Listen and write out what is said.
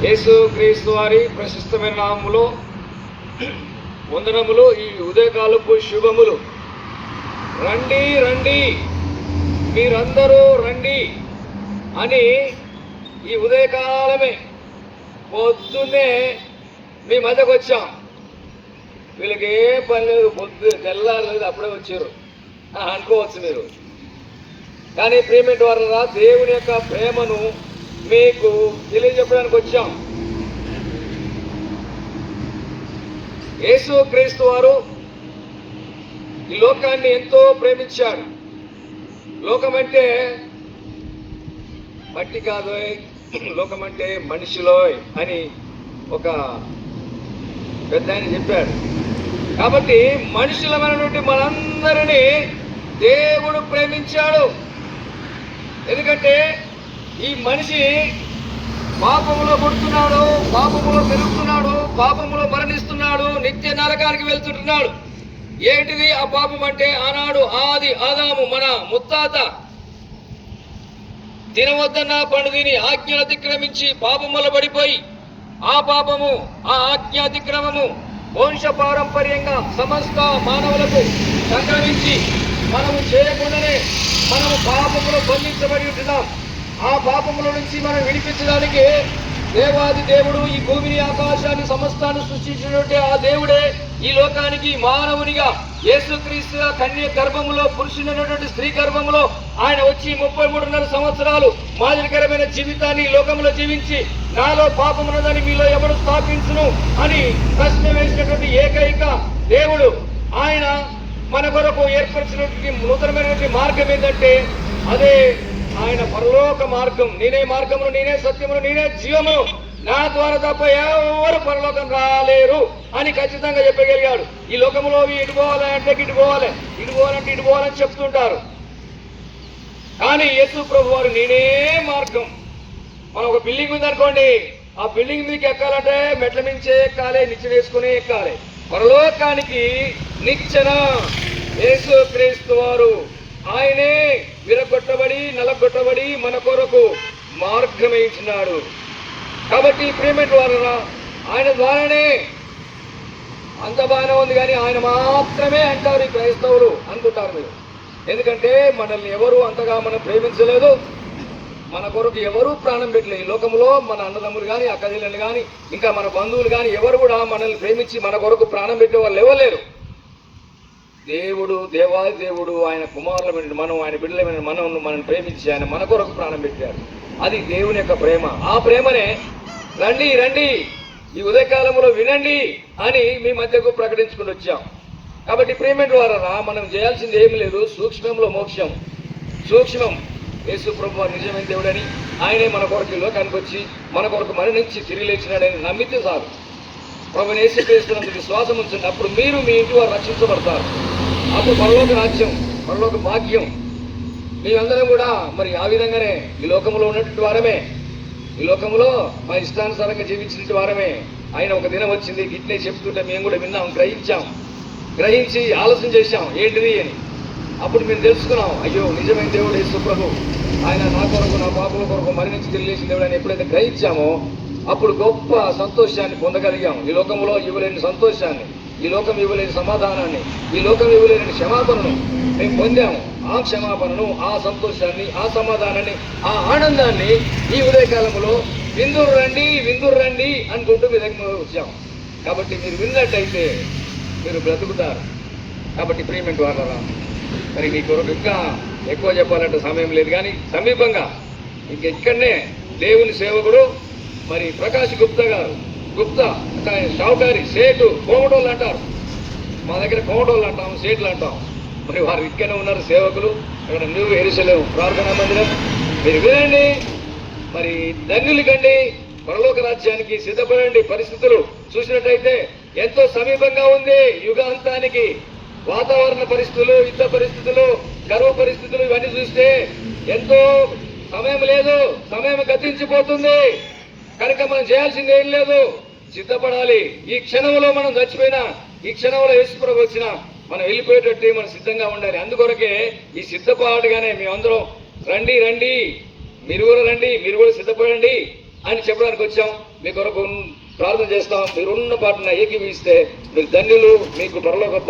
యేసు క్రీస్తు వారి ప్రశస్తమైన నామములో వందనములు. ఈ ఉదయకాలపు శుభములు. రండి రండి, మీరందరూ రండి అని ఈ ఉదయకాలమే పొద్దున్నే మీ మధ్యకు వచ్చాం. వీళ్ళకి ఏ పని లేదు, పొద్దు తెల్లారలేదు, అప్పుడే వచ్చారు అనుకోవచ్చు మీరు. కానీ ప్రియమైన వారలారా, దేవుని యొక్క ప్రేమను మీకు తెలియజెప్పడానికి వచ్చాం. యేసు క్రీస్తు వారు ఈ లోకాన్ని ఎంతో ప్రేమించాడు. లోకం అంటే మట్టి కాదు, లోకం అంటే మనిషిలోయ్ అని ఒక పెద్ద ఆయన చెప్పాడు. కాబట్టి మనుషులమైనటువంటి మనందరినీ దేవుడు ప్రేమించాడు. ఎందుకంటే ఈ మనిషి పాపములో పుడుతున్నాడు, పాపములో పెరుగుతున్నాడు, పాపములో మరణిస్తున్నాడు, నిత్య నరకానికి వెళ్తుంటున్నాడు. ఏంటిది ఆ పాపం అంటే? ఆనాడు ఆది ఆదాము మన ముత్తాత తినవద్దన్న పండు తిని ఆజ్ఞలు అతిక్రమించి పాపములో పడిపోయి ఆ పాపము, ఆ ఆజ్ఞాతిక్రమము వంశ పారంపర్యంగా సమస్త మానవులకు సంక్రమించి మనము చేయకుండానే మనము పాపములో బంధించబడి ఉంటున్నాం. ఆ పాపముల నుంచి మనం విడిపించడానికి దేవాది దేవుడు ఈ భూమిని, ఆకాశాన్ని, సమస్తాన్ని సృష్టించినటువంటి ఆ దేవుడే ఈ లోకానికి మానవునిగా యేసుక్రీస్తుగా కన్య గర్భములో, పురుషునైనటువంటి స్త్రీ గర్భములో ఆయన వచ్చి 33.5 సంవత్సరాలు మాదిరికరమైన జీవితాన్ని లోకంలో జీవించి నాలో పాపమున్నదని మీలో ఎవడు స్థాపించును అని ప్రశ్న వేసినటువంటి ఏకైక దేవుడు ఆయన మన కొరకు ఏర్పరిచినటువంటి నూతనమైనటువంటి మార్గం ఏంటంటే అదే ఆయన పరలోక మార్గం. నేనే మార్గమును, నేనే సత్యమును, నేనే జీవమును, నా ద్వారా తప్ప ఎవరు పరలోకం రాలేరు అని ఖచ్చితంగా చెప్పగలిగాడు. ఈ లోకంలో ఇటు పోవాలంటే ఇటు పోవాలి, ఇటు పోవాలంటే ఇటు పోవాలని చెప్తుంటారు. కానీ యేసు ప్రభు వారు నేనే మార్గం. మనం ఒక బిల్డింగ్ ఉంది అనుకోండి, ఆ బిల్డింగ్ మీదకి ఎక్కాలంటే మెట్ల మించే ఎక్కాలి, నిచ్చెన వేసుకుని ఎక్కాలి. పరలోకానికి నిచ్చెన యేసు క్రీస్తు వారు. ఆయనే విరగొట్టబడి నలగొట్టబడి మన కొరకు మార్గం ఇచ్చినాడు. కాబట్టి ప్రియమైన వారరా, ఆయన ద్వారానే అంత బాగానే ఉంది. కానీ ఆయన మాత్రమే అంటారు ఈ క్రైస్తవులు అనుకుంటారు మీరు. ఎందుకంటే మనల్ని ఎవరు అంతగా మనం ప్రేమించలేదు, మన కొరకు ఎవరు ప్రాణం పెట్టలేదు. ఈ లోకంలో మన అన్నదమ్ములు కానీ, అక్కజీలను కానీ, ఇంకా మన బంధువులు కానీ ఎవరు కూడా మనల్ని ప్రేమించి మన కొరకు ప్రాణం పెట్టే వాళ్ళు ఎవరు. దేవుడు, దేవాది దేవుడు, ఆయన కుమారులమైన మనం, ఆయన బిడ్డలమైన మనం ప్రేమించి ఆయన మన కొరకు ప్రాణం పెట్టాడు. అది దేవుని యొక్క ప్రేమ. ఆ ప్రేమనే రండి రండి ఈ ఉదయకాలంలో వినండి అని మీ మధ్యకు ప్రకటించుకుని వచ్చాం. కాబట్టి ప్రియమైన వారరా, మనం చేయాల్సింది ఏమి లేదు. సూక్ష్మంలో మోక్షం. సూక్ష్మం యేసు ప్రభు నిజమైన దేవుడని, ఆయనే మన కొరకు లోకానికి వచ్చి మన కొరకు మరణించి తిరిగి లేచినాడని నమ్మితే చాలు. ప్రభుని యేసుక్రీస్తునందు విశ్వాసం ఉంచండి. అప్పుడు మీరు మీ ఇంటి వారు రక్షించబడతారు. అప్పుడు పరలోక రాజ్యం, పరలోక భాగ్యం. మేమందరం కూడా మరి ఆ విధంగానే ఈ లోకంలో ఉన్నటువంటి వారమే, ఈ లోకంలో మా ఇష్టానుసారంగా జీవించినటువంటి వారమే. ఆయన ఒక దినం వచ్చింది, గిట్నే చెప్తుంటే మేము కూడా విన్నాం, గ్రహించి ఆలోచన చేశాం ఏంటిది అని. అప్పుడు మేము తెలుసుకున్నాం, అయ్యో నిజమైన దేవుడు యేసు ప్రభు, ఆయన నా కొరకు, నా పాపల కొరకు మరణించి తెలియజేసిన దేవుడు అని ఎప్పుడైతే గ్రహించామో అప్పుడు గొప్ప సంతోషాన్ని పొందగలిగాం. ఈ లోకంలో ఇవ్వలేని సంతోషాన్ని, ఈ లోకం ఇవ్వలేని సమాధానాన్ని, ఈ లోకం ఇవ్వలేని క్షమాపణను మేము పొందాము. ఆ క్షమాపణను, ఆ సంతోషాన్ని, ఆ సమాధానాన్ని, ఆ ఆనందాన్ని ఈ ఉదయకాలంలో విందురు రండి అనుకుంటూ మీ దగ్గర వచ్చాం. కాబట్టి మీరు విన్నట్టయితే మీరు బ్రతుకుతారు. కాబట్టి ప్రియమైన వారలారా, మరి మీ కొరకు ఇంకా ఎక్కువ చెప్పాలంటే సమయం లేదు. కానీ సమీపంగా ఇంకెక్కడనే దేవుని సేవకుడు మరి ప్రకాష్ గుప్తా గారు, గుప్తా షావుకారి, సేటు, కోమటోళ్ళు అంటారు. మా దగ్గర కోమటోళ్ళు అంటాం, సేట్లు అంటాం. మరి వారు ఇక్కడనే ఉన్నారు సేవకులు. అక్కడ న్యూ యెరూషలేము ప్రార్థనా మందిరం. మీరు వినండి, మరి ధన్యులు కండి, పరలోక రాజ్యానికి సిద్ధపడండి. పరిస్థితులు చూసినట్టయితే ఎంతో సమీపంగా ఉంది. యుగాంతానికి వాతావరణ పరిస్థితులు, యుద్ధ పరిస్థితులు, కరువు పరిస్థితులు ఇవన్నీ చూస్తే ఎంతో సమయం లేదు, సమయం గతించిపోతుంది. కనుక మనం చేయాల్సింది ఏం లేదు, సిద్ధపడాలి. ఈ క్షణంలో మనం చచ్చిపోయినా, ఈ క్షణంలో యేసుప్రభు వచ్చినా మనం వెళ్ళిపోయేటట్టు మనం సిద్ధంగా ఉండాలి. అందుకొరకే ఈ సిద్ధపాటుగానే మేమందరం రండి, మీరు కూడా రండి, మీరు కూడా సిద్ధపడండి అని చెప్పడానికి వచ్చాం. మీ కొరకు ప్రార్థన చేస్తాం. మీరున్న పాటన ఏకీవిస్తే మీరు ధన్యులు, మీకు పరలోక